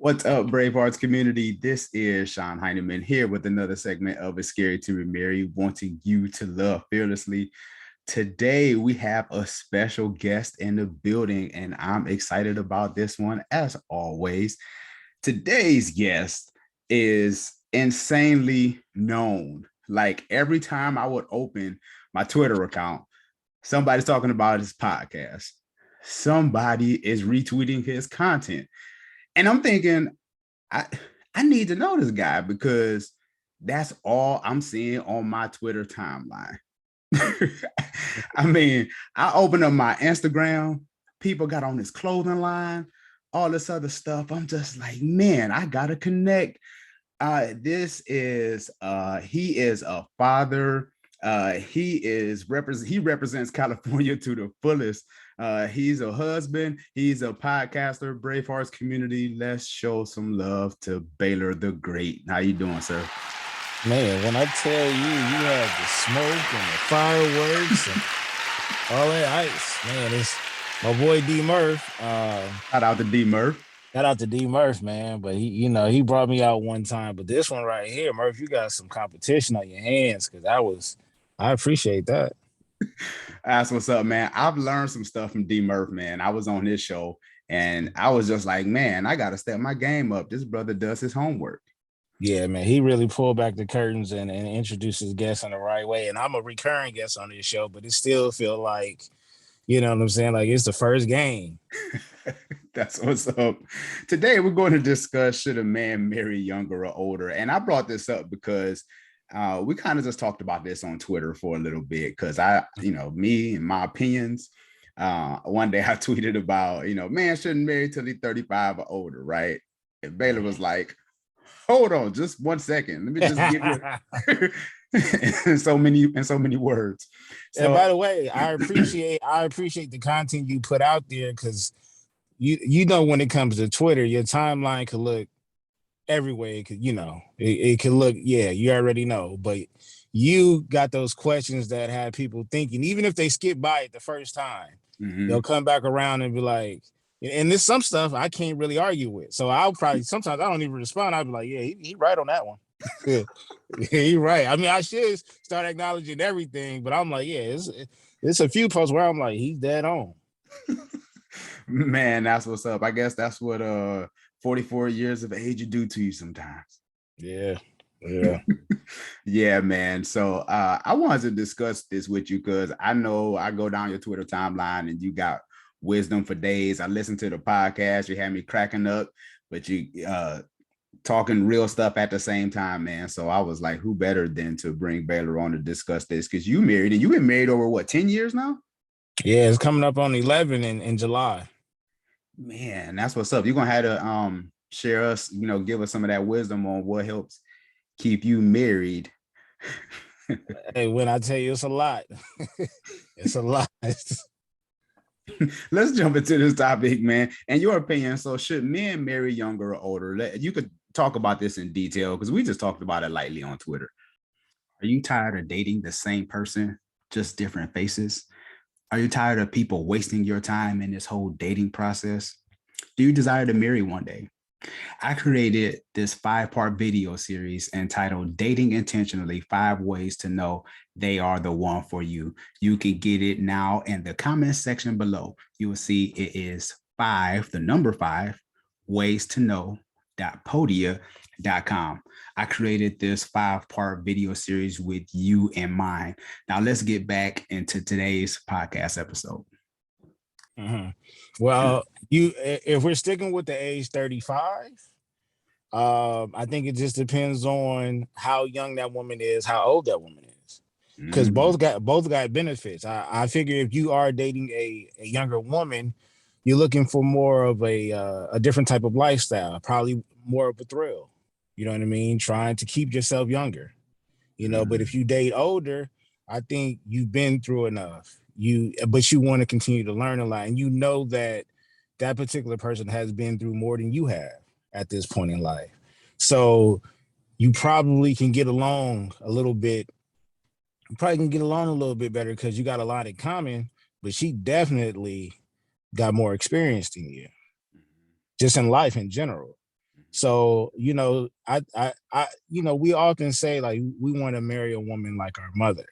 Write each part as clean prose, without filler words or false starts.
What's up, Brave Arts community? This is Sean Heineman here with another segment of It's Scary to Remarry, wanting you to love fearlessly. Today, we have a special guest in the building, and I'm excited about this one as always. Today's guest is insanely known. Like every time I would open my Twitter account, somebody's talking about his podcast. Somebody is retweeting his content. And I'm thinking, I I need to know this guy because that's all I'm seeing on my Twitter timeline. I mean, I open up my Instagram, people got on this clothing line, all this other stuff. I'm just like, man, I gotta connect. This is he is a father. He represents California to the fullest. He's a husband. He's a podcaster. Brave Hearts community. Let's show some love to Baylor the Great. How you doing, sir? Man, when I tell you, you have the smoke and the fireworks and all that ice, man, it's my boy D Murph. Shout out to D Murph. Shout out to D Murph, man. But he brought me out one time. But this one right here, Murph, you got some competition on your hands because I appreciate that. That's what's up, man. I've learned some stuff from D Murph, man. I was on his show and I was just like, man, I got to step my game up. This brother does his homework. Yeah, man, he really pulled back the curtains and introduced his guests in the right way. And I'm a recurring guest on this show, but it still feel like, you know what I'm saying? Like it's the first game. That's what's up. Today, we're going to discuss should a man marry younger or older? And I brought this up because we kind of just talked about this on Twitter for a little bit because me and my opinions. One day I tweeted about, man shouldn't marry till he's 35 or older, right? And Baylor was like, hold on, just 1 second. Let me just give you in so many words. So, and by the way, I appreciate the content you put out there because you know when it comes to Twitter, your timeline could look everywhere. It could, it could look, you already know, but you got those questions that have people thinking, even if they skip by it the first time, they'll come back around and be like, and there's some stuff I can't really argue with. So I'll probably, sometimes I don't even respond. I'll be like, yeah, he right on that one. Yeah, he right. I mean, I should start acknowledging everything, but I'm like, yeah, it's a few posts where I'm like, he's dead on. Man, that's what's up. I guess that's what 44 years of age do to you sometimes. Yeah. Yeah, man. So I wanted to discuss this with you because I know I go down your Twitter timeline and you got wisdom for days. I listened to the podcast. You had me cracking up, but you talking real stuff at the same time, man. So I was like, who better than to bring Baylor on to discuss this? Because you married and you've been married over what, 10 years now? Yeah, it's coming up on 11 in July. Man, that's what's up. You're gonna have to share us, give us some of that wisdom on what helps keep you married. Hey, when I tell you it's a lot, it's a lot. Let's jump into this topic, man. And your opinion. So, should men marry younger or older? You could talk about this in detail because we just talked about it lightly on Twitter. Are you tired of dating the same person, just different faces? Are you tired of people wasting your time in this whole dating process? Do you desire to marry one day? I created this 5-part video series entitled Dating Intentionally, 5 Ways to Know They Are the One for You. You can get it now in the comment section below. You will see it is 5, the number 5, ways to know.podia.com. I created this 5-part video series with you in mind. Now let's get back into today's podcast episode. Well, if we're sticking with the age 35, I think it just depends on how young that woman is, how old that woman is, because both got benefits. I figure if you are dating a younger woman, you're looking for more of a different type of lifestyle, probably more of a thrill. You know what I mean? Trying to keep yourself younger, but if you date older, I think you've been through enough. But you want to continue to learn a lot. And you know that particular person has been through more than you have at this point in life. So you probably can get along a little bit. You probably can get along a little bit better because you got a lot in common, but she definitely got more experience than you, just in life in general. So, we often say like we want to marry a woman like our mother.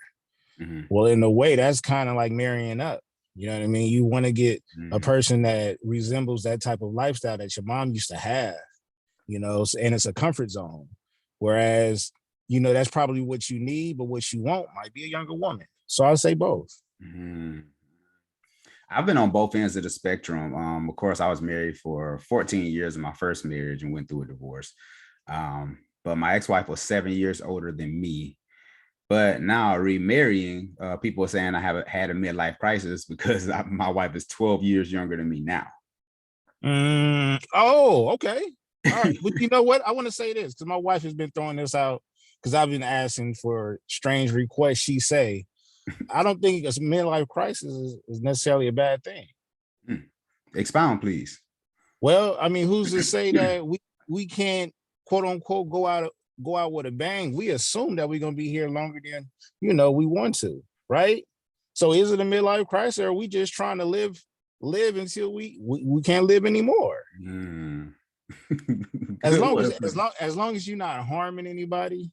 Mm-hmm. Well, in a way, that's kind of like marrying up. You know what I mean? You want to get a person that resembles that type of lifestyle that your mom used to have, and it's a comfort zone. Whereas, that's probably what you need, but what you want might be a younger woman. So I'll say both. Mm-hmm. I've been on both ends of the spectrum. Of course, I was married for 14 years in my first marriage and went through a divorce. But my ex-wife was 7 years older than me. But now remarrying, people are saying I haven't had a midlife crisis because my wife is 12 years younger than me now. Oh, okay. All right. But you know what? I want to say this because my wife has been throwing this out because I've been asking for strange requests. She say, I don't think a midlife crisis is necessarily a bad thing. Expound, please. Well, I mean, who's to say that we can't, quote unquote, go out with a bang? We assume that we're gonna be here longer than we want to, right? So is it a midlife crisis, or are we just trying to live until we can't live anymore? as long as you're not harming anybody,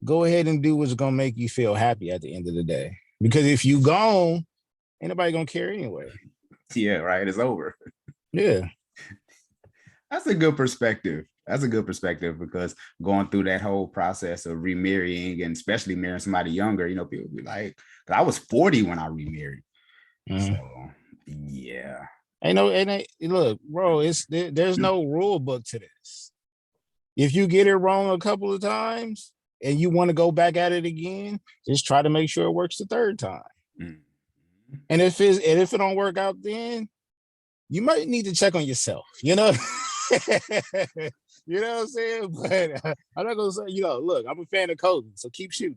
go ahead and do what's gonna make you feel happy at the end of the day. Because if you gone, ain't nobody gonna care anyway. Yeah, right. It's over. Yeah. That's a good perspective. That's a good perspective because going through that whole process of remarrying and especially marrying somebody younger, people be like, I was 40 when I remarried. So yeah. Look, bro, there's no rule book to this. If you get it wrong a couple of times and you want to go back at it again, just try to make sure it works the third time. And if it don't work out, then you might need to check on yourself, you know what I'm saying? But I'm not gonna say, look, I'm a fan of coding, so keep shooting.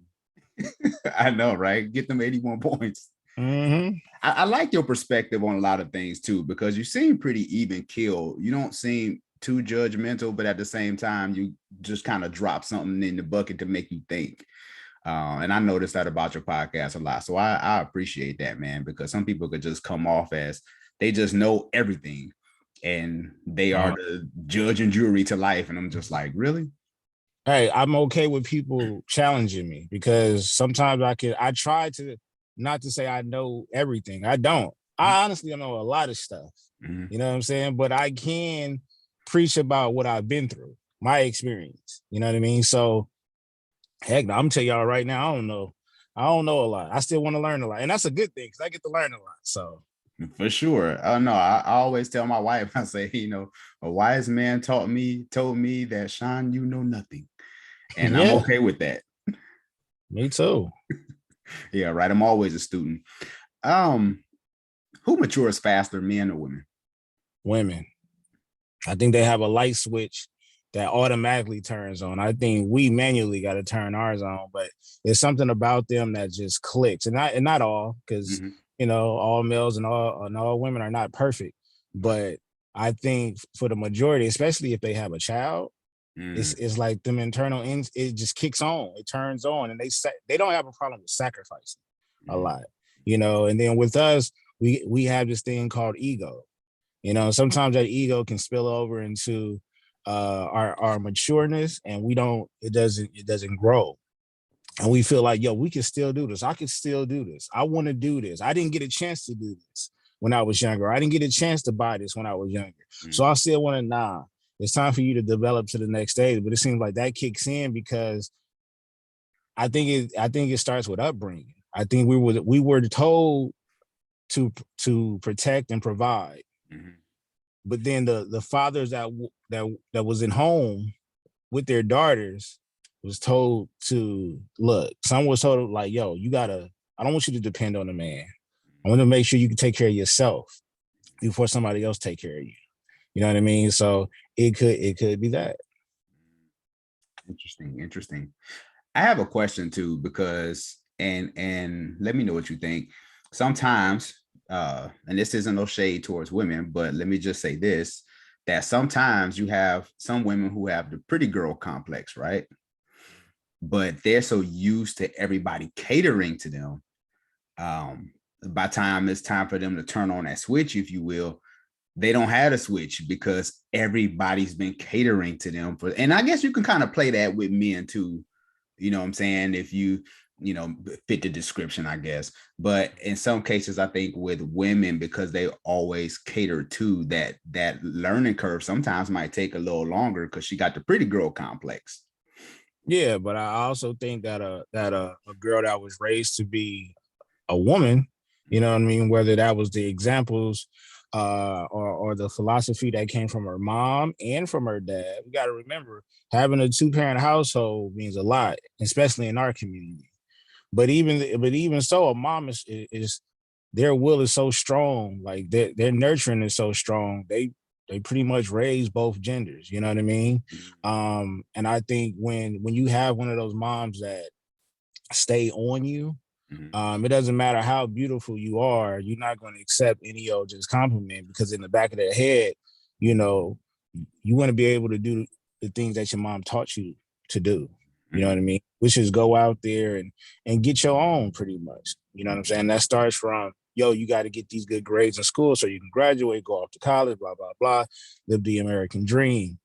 I know, right? Get them 81 points. I like your perspective on a lot of things too, because you seem pretty even keel. You don't seem too judgmental, but at the same time, you just kind of drop something in the bucket to make you think. And I noticed that about your podcast a lot. So I appreciate that, man, because some people could just come off as they just know everything and they are the judge and jury to life. And I'm just like, really? Hey, I'm okay with people challenging me because sometimes I try to not to say I know everything. I don't. I honestly know a lot of stuff. You know what I'm saying? But I can preach about what I've been through, my experience. You know what I mean? So heck, I'm tell y'all right now, I don't know a lot. I still want to learn a lot. And that's a good thing because I get to learn a lot. So for sure. No, I always tell my wife, I say, a wise man told me that, Sean, you know nothing. And I'm okay with that. Me too. Yeah, right. I'm always a student. Who matures faster, men or women? Women. I think they have a light switch that automatically turns on. I think we manually got to turn ours on, but there's something about them that just clicks. And not all, because all males and all women are not perfect. But I think for the majority, especially if they have a child, it's like them internal ends, it just kicks on, it turns on, and they don't have a problem with sacrificing a lot, and then with us, we have this thing called ego. Sometimes that ego can spill over into our matureness, and it doesn't grow. And we feel like, we can still do this. I can still do this. I want to do this. I didn't get a chance to do this when I was younger. I didn't get a chance to buy this when I was younger. So I still want to, it's time for you to develop to the next stage. But it seems like that kicks in because I think it starts with upbringing. I think we were told to protect and provide. But then the fathers that was in home with their daughters was told to look. Some was told like, yo, I don't want you to depend on a man. I want to make sure you can take care of yourself before somebody else take care of you. You know what I mean? So it could be that. Interesting. I have a question too, because and let me know what you think. Sometimes, and this isn't no shade towards women, but let me just say this, that sometimes you have some women who have the pretty girl complex, right? But they're so used to everybody catering to them. By the time it's time for them to turn on that switch, if you will, they don't have to switch because everybody's been catering to them for, and I guess you can kind of play that with men too. You know what I'm saying? If you know, fit the description, I guess. But in some cases, I think with women, because they always cater to that learning curve, sometimes might take a little longer because she got the pretty girl complex. Yeah, but I also think that a girl that was raised to be a woman, you know what I mean, whether that was the examples or the philosophy that came from her mom and from her dad. We got to remember, having a two-parent household means a lot, especially in our community. But even so, a mom is their will is so strong, like their nurturing is so strong. They pretty much raise both genders, you know what I mean? And I think when you have one of those moms that stay on you, it doesn't matter how beautiful you are, you're not going to accept any old just compliment, because in the back of their head, you know, you want to be able to do the things that your mom taught you to do. You know what I mean? Which is go out there and get your own, pretty much. You know what I'm saying? That starts from, yo, you got to get these good grades in school so you can graduate, go off to college, blah, blah, blah, live the American dream.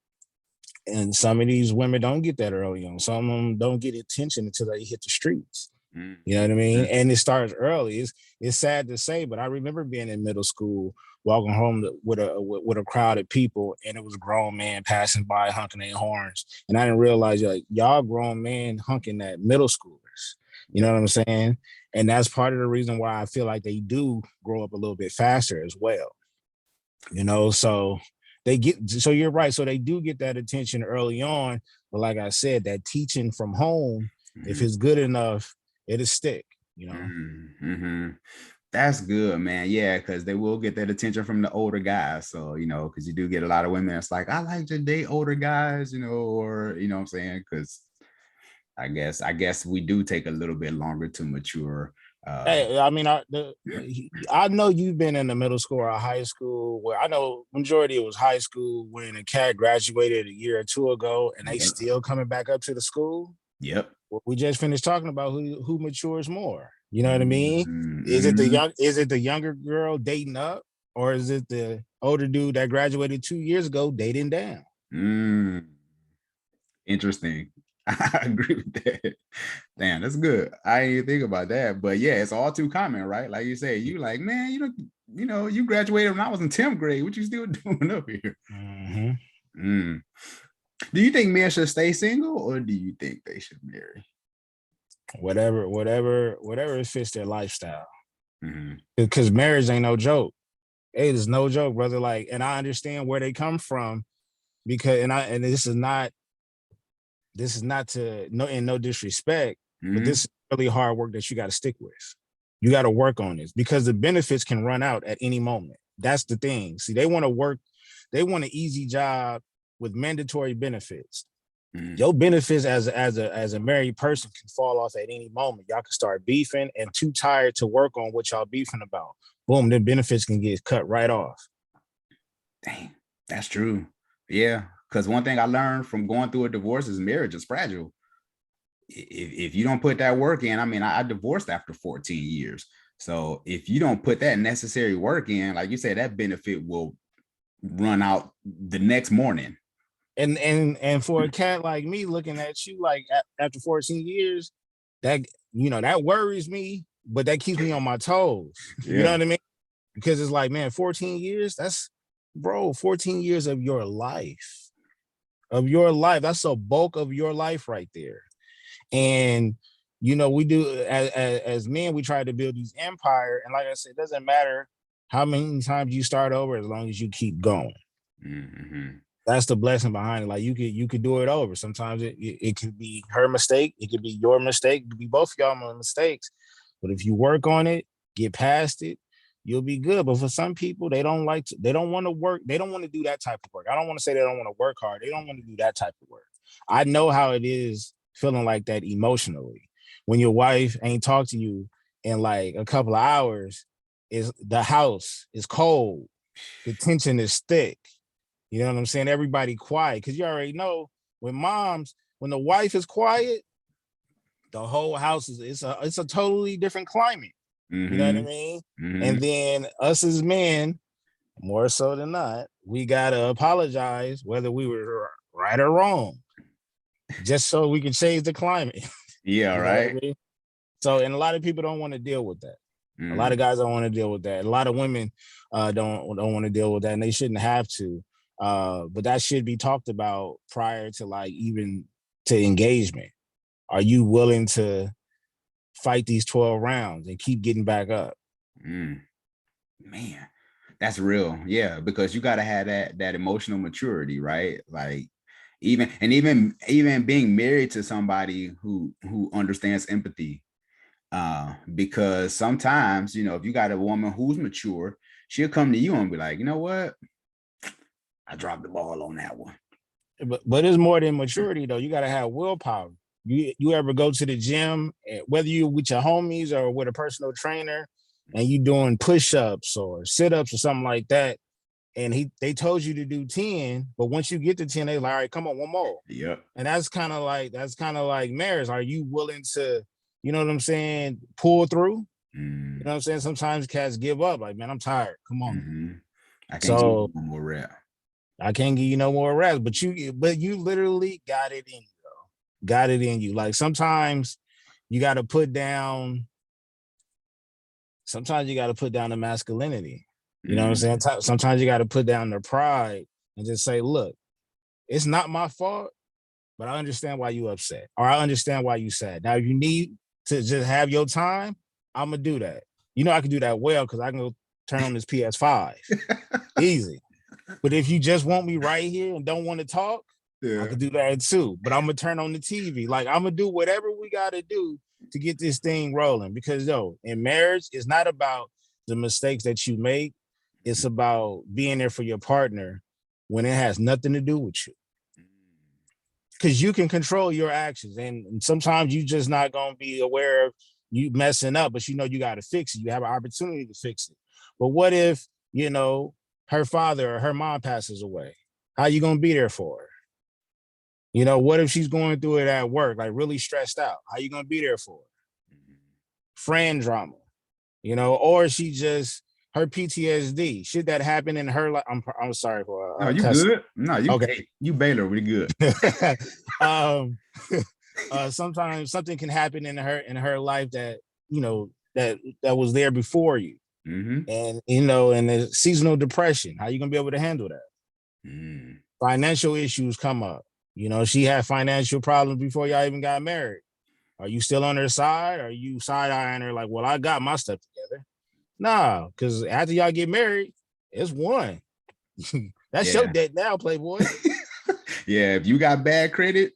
And some of these women don't get that early on. Some of them don't get attention until they hit the streets. You know what I mean? And it starts early. It's sad to say, but I remember being in middle school, walking home with a crowd of people, and it was a grown man passing by honking their horns, and I didn't realize, like, y'all grown men honking at middle schoolers. You know what I'm saying? And that's part of the reason why I feel like they do grow up a little bit faster as well. You know, so you're right. So they do get that attention early on. But like I said, that teaching from home, if it's good enough, it'll stick, you know. That's good, man. Yeah, because they will get that attention from the older guys. So, you know, because you do get a lot of women that's like, I like to date older guys, you know, or, you know what I'm saying? Because I guess we do take a little bit longer to mature. Hey, I mean, I know you've been in the middle school or high school where I know majority it was high school when a cat graduated a year or two ago and they still coming back up to the school. Yep. Well, we just finished talking about who matures more. You know what I mean? Is it the younger girl dating up, or is it the older dude that graduated 2 years ago dating down? Interesting. I agree with that. Damn, that's good. I didn't even think about that. But yeah, it's all too common, right? Like you say, you like, man, you don't, you know, you graduated when I was in 10th grade. What you still doing up here? Do you think men should stay single, or do you think they should marry? Whatever fits their lifestyle. Because marriage ain't no joke. Hey, it's no joke, brother. Like, and I understand where they come from, because and this is not to no disrespect, but this is really hard work that you got to stick with. You got to work on this because the benefits can run out at any moment. That's the thing. See, they want to work, they want an easy job with mandatory benefits. Your benefits as a married person can fall off at any moment. Y'all can start beefing and too tired to work on what y'all beefing about. Boom, the benefits can get cut right off. Dang, that's true. Yeah, because one thing I learned from going through a divorce is marriage is fragile. If you don't put that work in, I mean, I divorced after 14 years. So if you don't put that necessary work in, like you said, that benefit will run out the next morning. And for a cat like me looking at you, like after 14 years, that, you know, that worries me, but that keeps me on my toes. You know what I mean? Because it's like, man, 14 years, that's, bro, 14 years of your life. That's a bulk of your life right there. And, you know, we do, as men, we try to build these empire. And like I said, it doesn't matter how many times you start over, as long as you keep going. That's the blessing behind it. Like you could do it over. Sometimes it could be her mistake. It could be your mistake. It could be both of y'all mistakes. But if you work on it, get past it, you'll be good. But for some people, they don't want to work. They don't want to do that type of work. I don't want to say they don't want to work hard. They don't want to do that type of work. I know how it is feeling like that emotionally. When your wife ain't talk to you in like a couple of hours, the house is cold. The tension is thick. You know what I'm saying? Everybody quiet, because you already know when the wife is quiet, the whole house it's a totally different climate. You know what I mean? And then us as men, more so than not, we gotta apologize whether we were right or wrong, just so we can change the climate. Yeah, You know what I right. mean? So, and a lot of people don't want to deal with that. A lot of Mm. guys don't want to deal with that. A lot of women don't want to deal with that, and they shouldn't have to. But that should be talked about prior to like even to engagement. Are you willing to fight these 12 rounds and keep getting back up? Mm. Man, that's real. Yeah, because you got to have that emotional maturity, right? Like even being married to somebody who understands empathy. Because sometimes, you know, if you got a woman who's mature, she'll come to you and be like, you know what? I dropped the ball on that one. But it's more than maturity though. You got to have willpower. You ever go to the gym, whether you with your homies or with a personal trainer, and you doing push-ups or sit-ups or something like that, and they told you to do 10, but once you get to 10, they like, all right, come on, one more. Yep. And that's kind of like marriage. Are you willing to, you know what I'm saying, pull through? You know what I'm saying? Sometimes cats give up, like, man, I'm tired. Come on. Mm-hmm. I can't give So you one more rep. I can't give you no more rest, but you literally got it in you, though. Got it in you. Like sometimes you got to put down. Sometimes you got to put down the masculinity. You know what I'm saying? Sometimes you got to put down the pride and just say, look, it's not my fault, but I understand why you upset, or I understand why you sad. Now, if you need to just have your time, I'm gonna do that. You know, I can do that well because I can go turn on this PS5, easy. But if you just want me right here and don't want to talk, I Yeah. could do that too. But I'm gonna turn on the TV. Like I'm gonna do whatever we gotta do to get this thing rolling. Because in marriage, it's not about the mistakes that you make. It's about being there for your partner when it has nothing to do with you. Because you can control your actions, and sometimes you just not gonna be aware of you messing up, but you know you got to fix it. You have an opportunity to fix it. But what if her father or her mom passes away? How you gonna be there for her? What if she's going through it at work, like really stressed out? How you gonna be there for her? Friend drama, or she just her PTSD, shit that happened in her life. I'm sorry for No, you cussing. good. No, Okay. You Baylor, we good. Sometimes something can happen in her life that that was there before you, and and the seasonal depression. How you gonna be able to handle that? Financial issues come up. She had financial problems before y'all even got married. Are you still on her side? Are you side-eyeing her like, well, I got my stuff together? Nah, because after y'all get married, it's one. That's your debt now, Playboy. Yeah, if you got bad credit,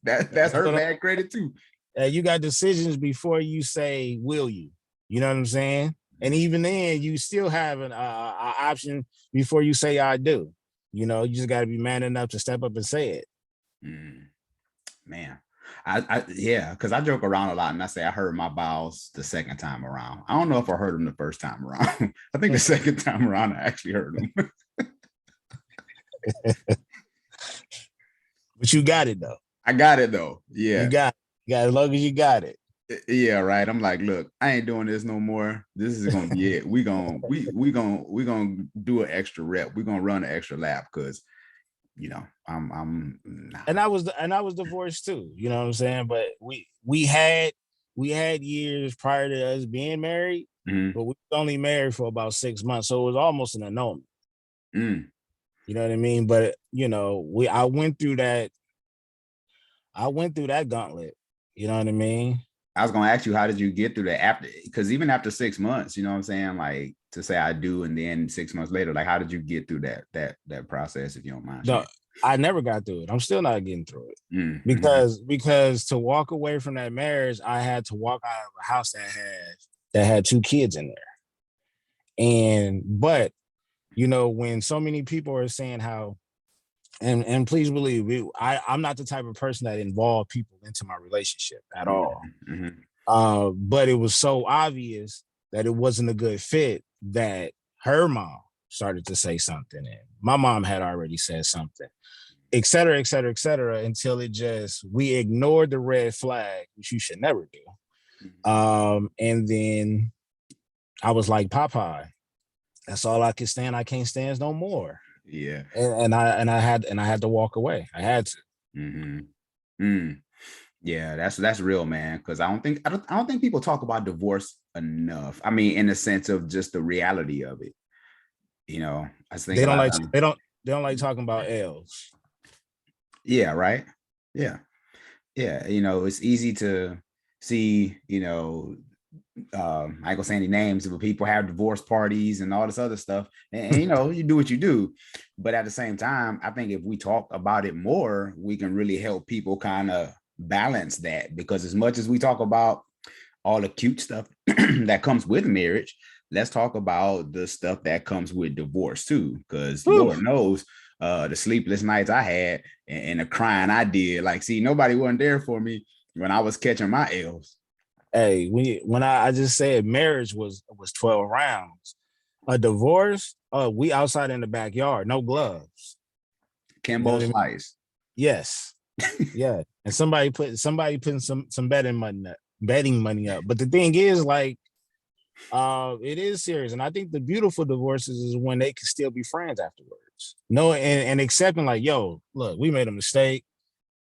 that's her bad credit too. You got decisions before you say, will you? You know what I'm saying? And even then, you still have an option before you say, I do. You just got to be man enough to step up and say it. Man, yeah, because I joke around a lot and I say I heard my bowels the second time around. I don't know if I heard them the first time around. I think the second time around I actually heard them. But you got it though. I got it though. Yeah. You got as long as you got it. Yeah, right. I'm like, look, I ain't doing this no more. This is gonna be it. We gonna do an extra rep. We're gonna run an extra lap because I'm nah. And I was divorced too. You know what I'm saying? But we had years prior to us being married, but we were only married for about 6 months, so it was almost an annulment. You know what I mean? But I went through that gauntlet. You know what I mean? I was gonna ask you, how did you get through that after? Because even after 6 months, you know what I'm saying, like to say I do, and then 6 months later, like how did you get through that process? If you don't mind. No, I never got through it. I'm still not getting through it because to walk away from that marriage, I had to walk out of a house that had 2 kids in there, but when so many people are saying how. And please believe me, I'm not the type of person that involved people into my relationship at all. But it was so obvious that it wasn't a good fit that her mom started to say something, and my mom had already said something, et cetera, et cetera, et cetera, until we ignored the red flag, which you should never do. And then I was like Popeye. That's all I can stand. I can't stand no more. Yeah. And I had to walk away. I had to. Mm-hmm. Mm. Yeah, that's real, man. Because I don't think people talk about divorce enough. I mean, in the sense of just the reality of it. You know, I just think They a don't lot like of they don't like talking about L's. yeah, right. Yeah, yeah. You know, it's easy to see. You know, I ain't gonna say any names, but people have divorce parties and all this other stuff, and you know, you do what you do. But at the same time, I think if we talk about it more, we can really help people kind of balance that. Because as much as we talk about all the cute stuff that comes with marriage, let's talk about the stuff that comes with divorce too. Because Whew. Lord knows, the sleepless nights I had and the crying I did. Like, see, nobody wasn't there for me when I was catching my L's. Hey, when I just said marriage was 12 rounds. A divorce, we outside in the backyard, no gloves. You know Kimbo what I mean? Slice. Yes. Yeah. And somebody putting some betting money up. But the thing is, like, it is serious. And I think the beautiful divorces is when they can still be friends afterwards. No, and accepting, like, yo, look, we made a mistake.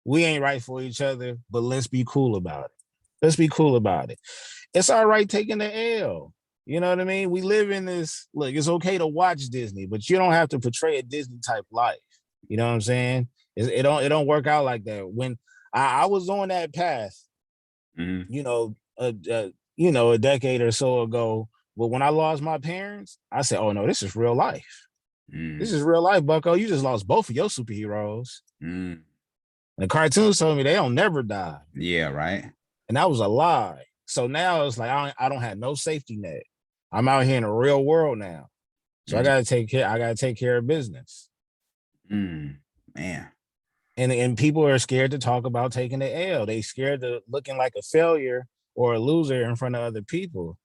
We ain't right for each other, but let's be cool about it. Let's be cool about it. It's all right taking the L. You know what I mean? We live in this, look, it's okay to watch Disney, but you don't have to portray a Disney type life. You know what I'm saying? It don't work out like that. When I was on that path, Mm-hmm. a decade or so ago, but when I lost my parents, I said, oh no, this is real life. This Mm-hmm. is real life, Bucko. You just lost both of your superheroes. Mm-hmm. And the cartoons told me they don't never die. Yeah, right. And that was a lie. So now it's like I don't have no safety net. I'm out here in the real world now. So I Mm-hmm. gotta take care of business. Mm, man. And people are scared to talk about taking the L. They scared of looking like a failure or a loser in front of other people.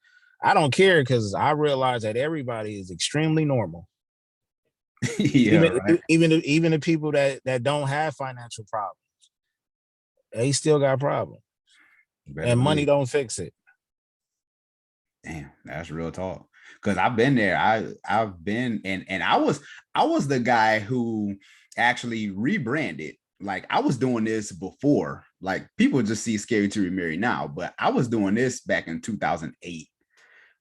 I don't care because I realize that everybody is extremely normal. Yeah, right. Even the people that don't have financial problems, they still got problems. Better And money believe. don't fix it. Damn, that's real talk. Cause I've been there. I've been and I was the guy who actually rebranded. Like I was doing this before. Like people just see Scary to Remarry now, but I was doing this back in 2008.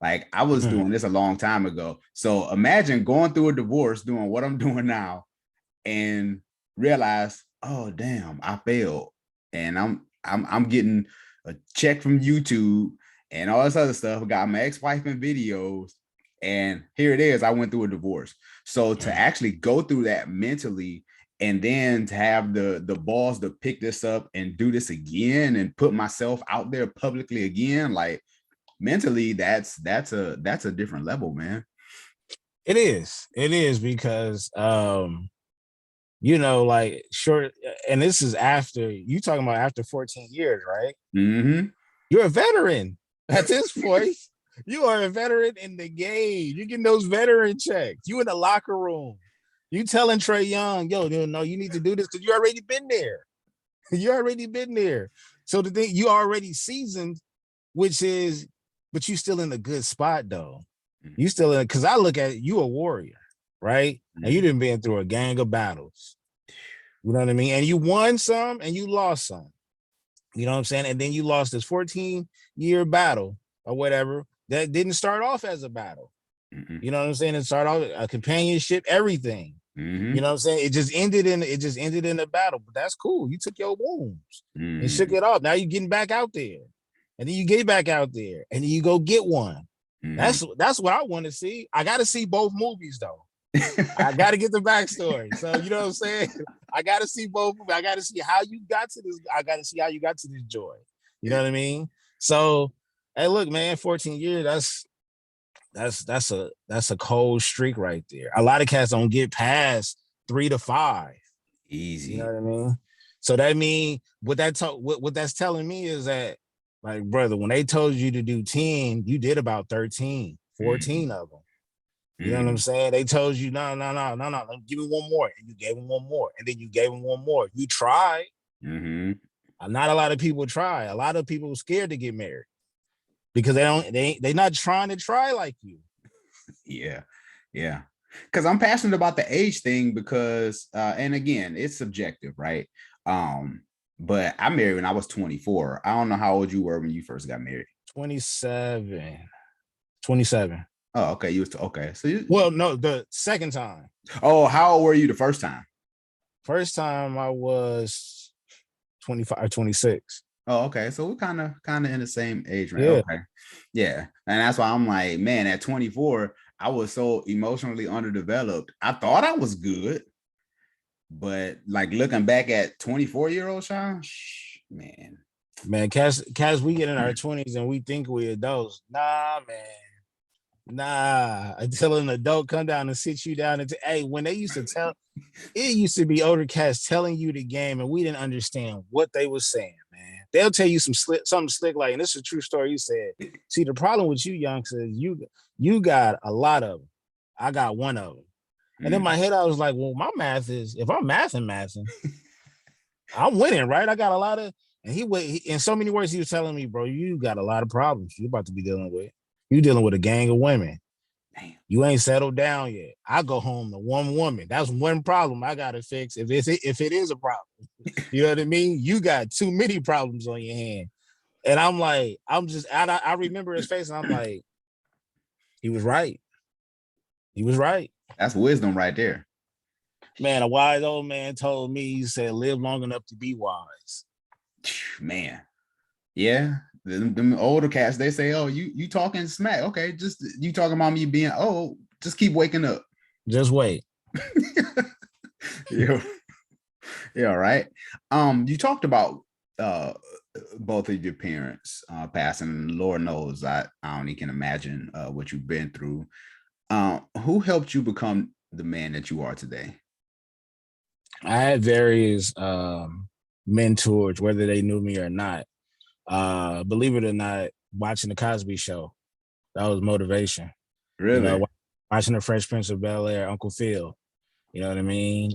Like I was Mm. doing this a long time ago. So imagine going through a divorce, doing what I'm doing now, and realize, oh damn, I failed, and I'm getting a check from YouTube and all this other stuff. I got my ex-wife in videos, and here it is. I went through a divorce. So to actually go through that mentally, and then to have the balls to pick this up and do this again and put myself out there publicly again, like mentally, that's a different level, man. It is. It is because like short, and this is after you talking about after 14 years, right? Mm-hmm. You're a veteran at this point. You are a veteran in the game. You getting those veteran checks. You in the locker room. You telling Trey Young, yo, no, you need to do this because you already been there. You already been there. So the thing you already seasoned, which is, but you still in a good spot though. You still in because I look at it, you a warrior, right? And you didn't been through a gang of battles. You know what I mean? And you won some and you lost some. You know what I'm saying? And then you lost this 14-year battle or whatever that didn't start off as a battle. Mm-hmm. You know what I'm saying? It started off a companionship, everything. Mm-hmm. You know what I'm saying? It just ended in a battle. But that's cool. You took your wounds and shook Mm-hmm. it off. Now you're getting back out there. And then you get back out there and then you go get one. Mm-hmm. That's what I want to see. I got to see both movies though. I got to get the backstory. So you know what I'm saying? I got to see both. I got to see how you got to this. I got to see how you got to this joy. You know what I mean? So, hey, look, man, 14 years. That's a cold streak right there. A lot of cats don't get past 3 to 5. You know Easy. what I mean? So that mean what that's telling me is that, like, brother, when they told you to do 10, you did about 13, 14 Mm-hmm. of them. You know what I'm Mm-hmm. saying? They told you, no, give me one more. And you gave them one more. And then you gave them one more. You tried. Mm-hmm. Not a lot of people try. A lot of people are scared to get married because they're not trying to try like you. Yeah. Yeah. Because I'm passionate about the age thing because, and again, it's subjective, right? Um, but I married when I was 24. I don't know how old you were when you first got married. 27. 27. Oh, okay. You was okay. So Well, no, the second time. oh, how old were you the first time? First time I was 25 or 26. Oh, okay. So we're kind of in the same age, right? Yeah. Okay. Yeah. And that's why I'm like, man, at 24, I was so emotionally underdeveloped. I thought I was good, but like looking back at 24-year-old Sean, man. Man, cats, we get in our 20s and we think we adults. Nah, man. Nah. Until an adult come down and sit you down and hey, when they used to tell it used to be older cats telling you the game and we didn't understand what they were saying, man. They'll tell you something slick like, and this is a true story. You said, see, the problem with you youngsters, you got a lot of them. I got one of them. And in my head, I was like, well, my math is, if I'm mathing, I'm winning, right? I got a lot of, and he in so many words, he was telling me, bro, you got a lot of problems you're about to be dealing with. You dealing with a gang of women. Damn. You ain't settled down yet. I go home to one woman. That's one problem I gotta fix. If it is a problem, you know what I mean. You got too many problems on your hand, and I'm like, I remember his face, and I'm like, he was right. He was right. That's wisdom right there. Man, a wise old man told me, he said, live long enough to be wise. Man, yeah. Them older cats, they say, "Oh, you talking smack? Okay, just you talking about me being old. Just keep waking up. Just wait." Yeah, yeah, right. You talked about uh both of your parents passing. Lord knows I only can imagine what you've been through. Who helped you become the man that you are today? I had various mentors, whether they knew me or not. Believe it or not, watching the Cosby Show, that was motivation. You Really? know, watching the Fresh Prince of Bel-Air, Uncle Phil. You know what I mean?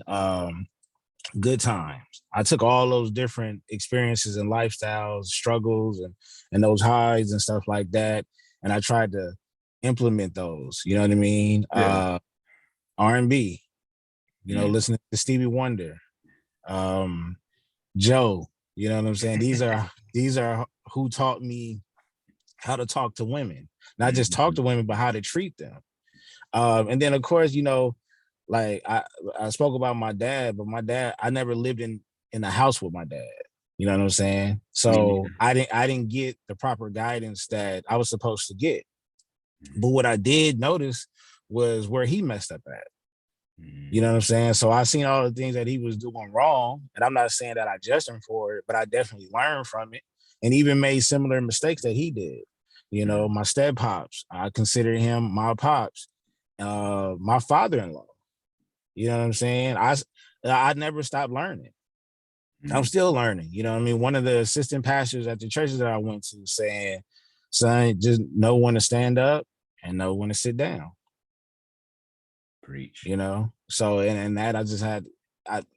Good times. I took all those different experiences and lifestyles, struggles, and those highs and stuff like that, and I tried to implement those. You know what I mean? Yeah. R&B. You know, listening to Stevie Wonder, Joe. You know what I'm saying? These are who taught me how to talk to women, not just talk to women, but how to treat them. And then of course, you know, like I spoke about my dad, but my dad, I never lived in a house with my dad. You know what I'm saying? So I didn't get the proper guidance that I was supposed to get. But what I did notice was where he messed up at. You know what I'm saying? So I seen all the things that he was doing wrong. And I'm not saying that I judged him for it, but I definitely learned from it and even made similar mistakes that he did. You know, my step pops, I consider him my pops, my father-in-law. You know what I'm saying? I never stopped learning. I'm still learning. You know what I mean? One of the assistant pastors at the churches that I went to saying, son, just know when to stand up and know when to sit down. Preach. You know, so and that I just had,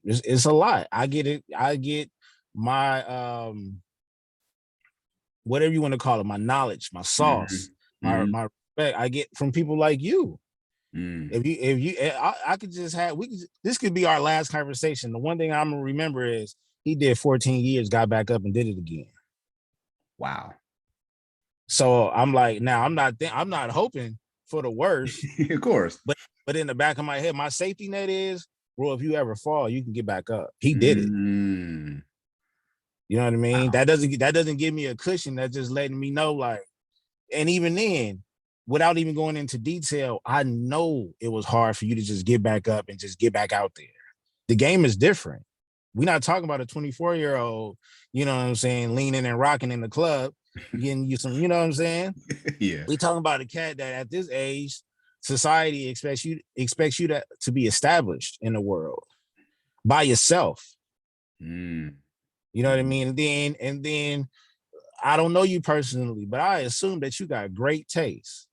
it's a lot. I get it. I get my whatever you want to call it, my knowledge, my sauce, my respect. I get from people like you. If you, I could just have this could be our last conversation. The one thing I'm gonna remember is he did 14 years, got back up and did it again. Wow. So I'm like, now I'm not hoping for the worst. Of course. But in the back of my head, my safety net is, bro, if you ever fall, you can get back up. He did it. You know what I mean? Wow. That doesn't give me a cushion. That's just letting me know, like, and even then, without even going into detail, I know it was hard for you to just get back up and just get back out there. The game is different. We're not talking about a 24-year-old, you know what I'm saying, leaning and rocking in the club, getting you some, you know what I'm saying? Yeah. We're talking about a cat that at this age, society expects you to be established in the world by yourself. You know what I mean? And then I don't know you personally, but I assume that you got great taste,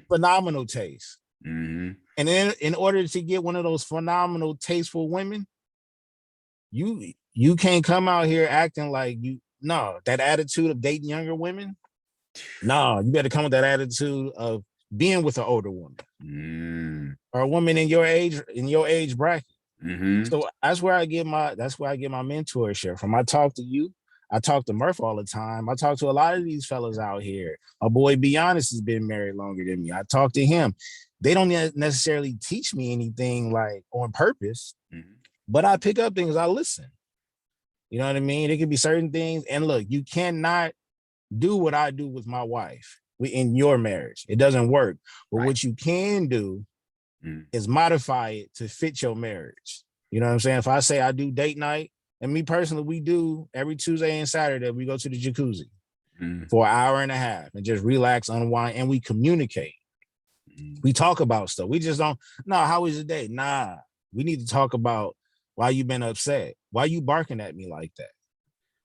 phenomenal taste. And then in order to get one of those phenomenal, tasteful women, you can't come out here acting like that attitude of dating younger women. No, you better come with that attitude of being with an older woman or a woman in your age bracket. So that's where I get my mentorship from. I talk to you. I talk to Murph all the time. I talk to a lot of these fellas out here. My boy Be Honest has been married longer than me. I talk to him. They don't necessarily teach me anything like on purpose, but I pick up things. I listen. You know what I mean? It could be certain things. And look, you cannot do what I do with my wife in your marriage. It doesn't work. But what you can do is modify it to fit your marriage. You know what I'm saying? If I say I do date night, and me personally, we do every Tuesday and Saturday, we go to the jacuzzi for an hour and a half and just relax, unwind, and we communicate. We talk about stuff. We just don't, no, how was your day? Nah, we need to talk about why you been upset. Why you barking at me like that?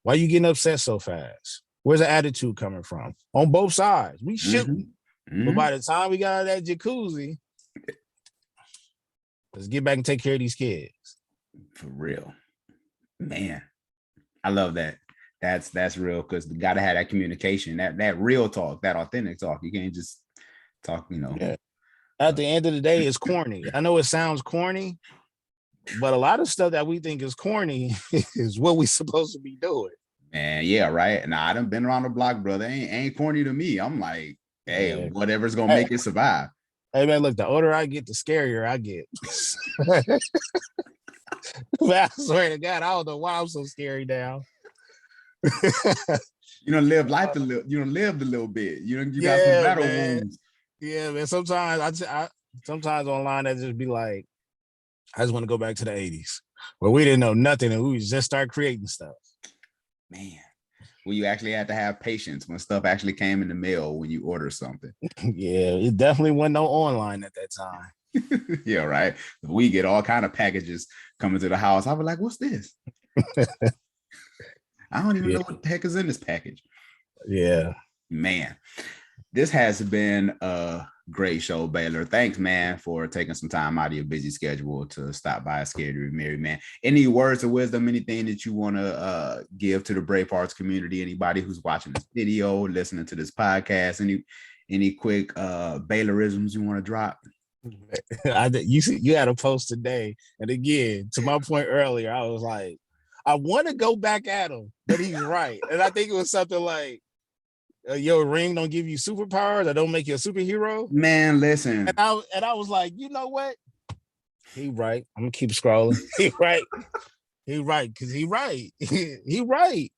Why you getting upset so fast? Where's the attitude coming from? On both sides. We shooting. But by the time we got out of that jacuzzi, let's get back and take care of these kids. For real. Man, I love that. That's real, because you got to have that communication, that real talk, that authentic talk. You can't just talk, Yeah. At the end of the day, it's corny. I know it sounds corny, but a lot of stuff that we think is corny is what we supposed to be doing. Man, yeah, right. And I done been around the block, brother. Ain't corny to me. I'm like, hey, whatever's gonna make it survive. Hey man, look, the older I get, the scarier I get. Man, I swear to God, I don't know why I'm so scary now. You don't live life a little. You don't live a little bit. You got some battle wounds. Yeah, man. Sometimes sometimes online I just be like, I just want to go back to the 80s where we didn't know nothing and we just start creating stuff. Man, well, you actually had to have patience when stuff actually came in the mail when you order something. Yeah, it definitely wasn't no online at that time. Yeah, right. We get all kind of packages coming to the house. I was like, what's this? I don't even know what the heck is in this package. Yeah. Man, this has been a great show, Baylor. Thanks, man, for taking some time out of your busy schedule to stop by Scared to Be Married, man. Any words of wisdom, anything that you want to give to the Brave Hearts community, anybody who's watching this video, listening to this podcast, any quick Baylorisms you want to drop? You had a post today, and again, to my point earlier, I was like, I want to go back at him, but he's right. And I think it was something like, your ring don't give you superpowers, or don't make you a superhero. Man, listen. And I was like, you know what? He right. I'm gonna keep scrolling. He right. He right, because he right. He right.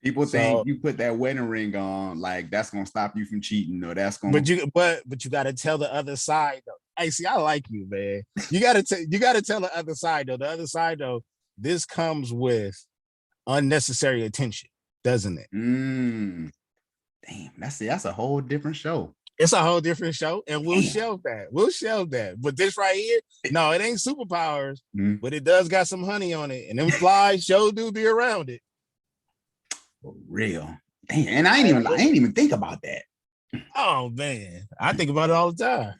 People think you put that wedding ring on, like that's gonna stop you from cheating, or that's gonna. But you gotta tell the other side though. Hey, see, I like you, man. You gotta tell the other side though. The other side though, this comes with unnecessary attention, doesn't it? Damn, that's a whole different show. It's a whole different show, and we'll shelve that. We'll shelve that. But this right here, no, it ain't superpowers, but it does got some honey on it, and them flies sure do be around it. For real. Damn, and I ain't even think about that. Oh man, I think about it all the time.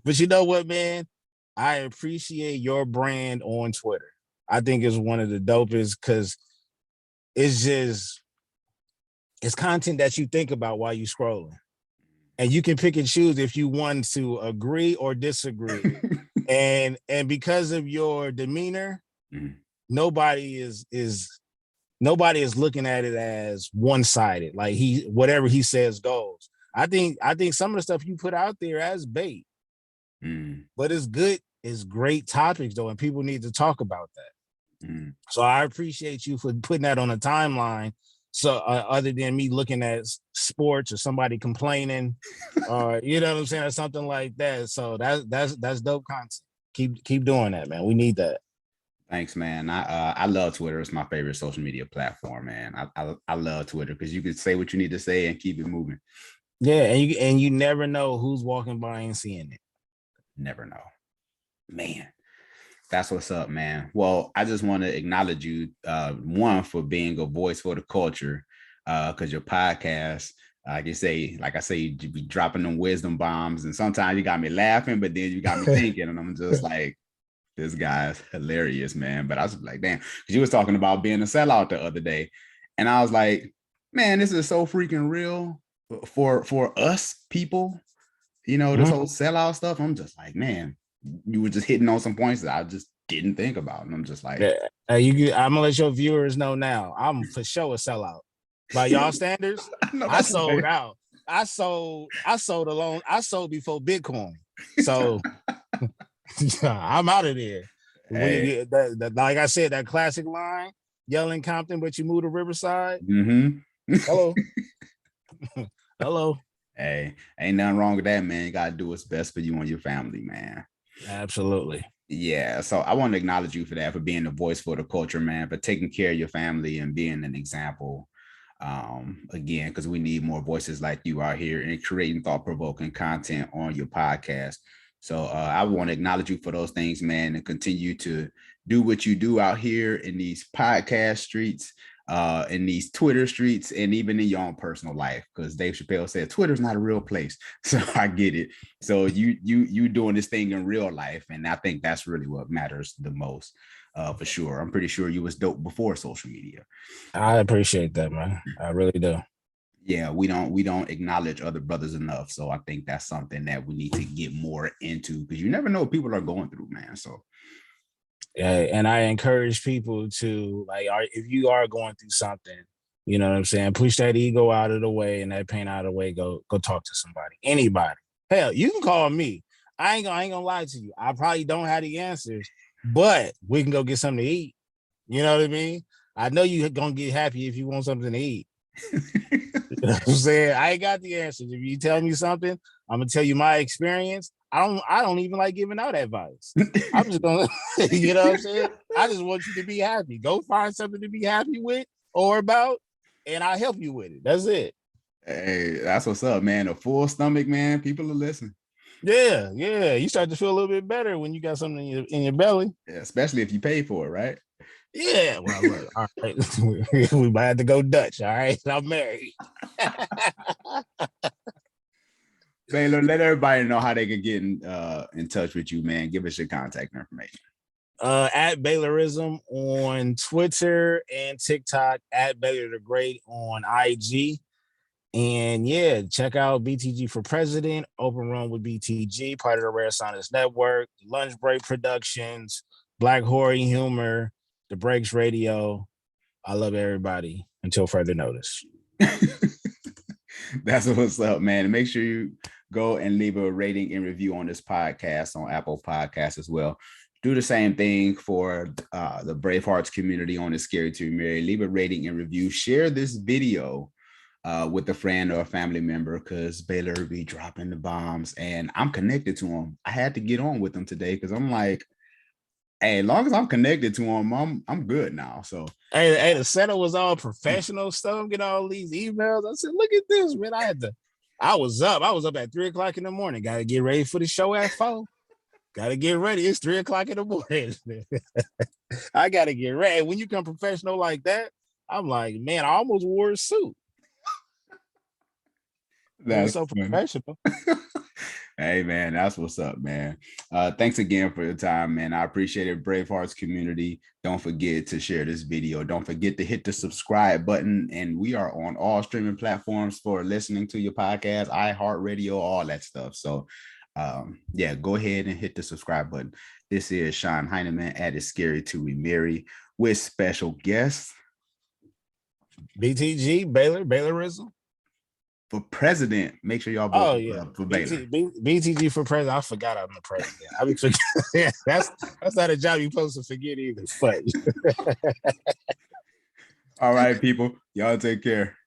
But you know what, man? I appreciate your brand on Twitter. I think it's one of the dopest, because it's content that you think about while you scrolling, and you can pick and choose if you want to agree or disagree. and because of your demeanor, nobody is looking at it as one-sided, like whatever he says goes. I think some of the stuff you put out there as bait, but it's good. It's great topics though, and people need to talk about that. So I appreciate you for putting that on a timeline. So other than me looking at sports or somebody complaining, or you know what I'm saying, or something like that. So that's dope content. Keep doing that, man. We need that. Thanks, man. I love Twitter. It's my favorite social media platform, man. I love Twitter because you can say what you need to say and keep it moving. Yeah, and you never know who's walking by and seeing it. Never know. Man, that's what's up, man. Well, I just want to acknowledge you, one, for being a voice for the culture, because your podcast, like I say, you be dropping them wisdom bombs, and sometimes you got me laughing, but then you got me thinking, and I'm just like, this guy's hilarious, man. But I was like, damn, because you was talking about being a sellout the other day, and I was like, man, this is so freaking real. for us people, this Mm-hmm. whole sellout stuff, I'm just like, man, you were just hitting on some points that I just didn't think about. And I'm just like, Yeah. I'm gonna let your viewers know now. I'm for sure a sellout. By y'all standards, I know I that's sold okay. out. I sold alone. I sold before Bitcoin. So I'm out of there. Hey. Like I said, that classic line, yelling Compton, but you move to Riverside. Mm-hmm. Hello. Hello. Hey, ain't nothing wrong with that, man. You gotta do what's best for you and your family, man. Absolutely. Yeah, so I want to acknowledge you for that, for being the voice for the culture, man, for taking care of your family and being an example. Again, because we need more voices like you out here and creating thought-provoking content on your podcast. So I want to acknowledge you for those things, man, and continue to do what you do out here in these podcast streets, in these Twitter streets, and even in your own personal life. Because Dave Chappelle said Twitter's not a real place. So I get it. So you doing this thing in real life, and I think that's really what matters the most, for sure. I'm pretty sure you was dope before social media. I appreciate that, man. I really do. Yeah, we don't acknowledge other brothers enough. So I think that's something that we need to get more into, because you never know what people are going through, man. So Yeah, and I encourage people to if you are going through something, you know what I'm saying, push that ego out of the way and that pain out of the way. Go talk to somebody, anybody. Hell, you can call me. I ain't gonna lie to you. I probably don't have the answers, but we can go get something to eat. You know what I mean? I know you're gonna get happy if you want something to eat. You know what I'm saying? I ain't got the answers. If you tell me something, I'm gonna tell you my experience. I don't even like giving out advice. I'm just gonna, you know what I'm saying? I just want you to be happy. Go find something to be happy with or about, and I'll help you with it. That's it. hey, that's what's up, man. A full stomach, man. People are listening. Yeah. You start to feel a little bit better when you got something in your belly. Yeah, especially if you pay for it, right? Yeah. Well, look, all right. We might have to go Dutch. All right. I'm married. Baylor, let everybody know how they can get in touch with you, man. Give us your contact information. At Baylorism on Twitter and TikTok, at Baylor the Great on IG. And yeah, check out BTG for President, Open Room with BTG, part of the Rare Science Network, Lunch Break Productions, Black Horror Humor, The Breaks Radio. I love everybody until further notice. That's what's up, man. And make sure you go and leave a rating and review on this podcast on Apple Podcasts as well. Do the same thing for the Bravehearts community on the Scary to Marry. Leave a rating and review. Share this video with a friend or a family member, because Baylor be dropping the bombs and I'm connected to him. I had to get on with him today because I'm like, hey, as long as I'm connected to him, I'm good now. So hey, the setup was all professional stuff. Get all these emails. I said, look at this, man. I was up at 3:00 in the morning. Got to get ready for the show at 4. Got to get ready. It's 3:00 in the morning. I got to get ready. When you come professional like that, I'm like, man, I almost wore a suit. That's so professional. Hey, man, that's what's up, man. Thanks again for your time, man. I appreciate it. Bravehearts community. Don't forget to share this video. Don't forget to hit the subscribe button. And we are on all streaming platforms for listening to your podcast, iHeartRadio, all that stuff. So yeah, go ahead and hit the subscribe button. This is Sean Heineman at It's Scary to Remarry with special guests. BTG, Baylorism. For president, make sure y'all vote for Baylor. BTG for president. I forgot I'm the president. I mean, that's not a job you're supposed to forget either. But all right, people, y'all take care.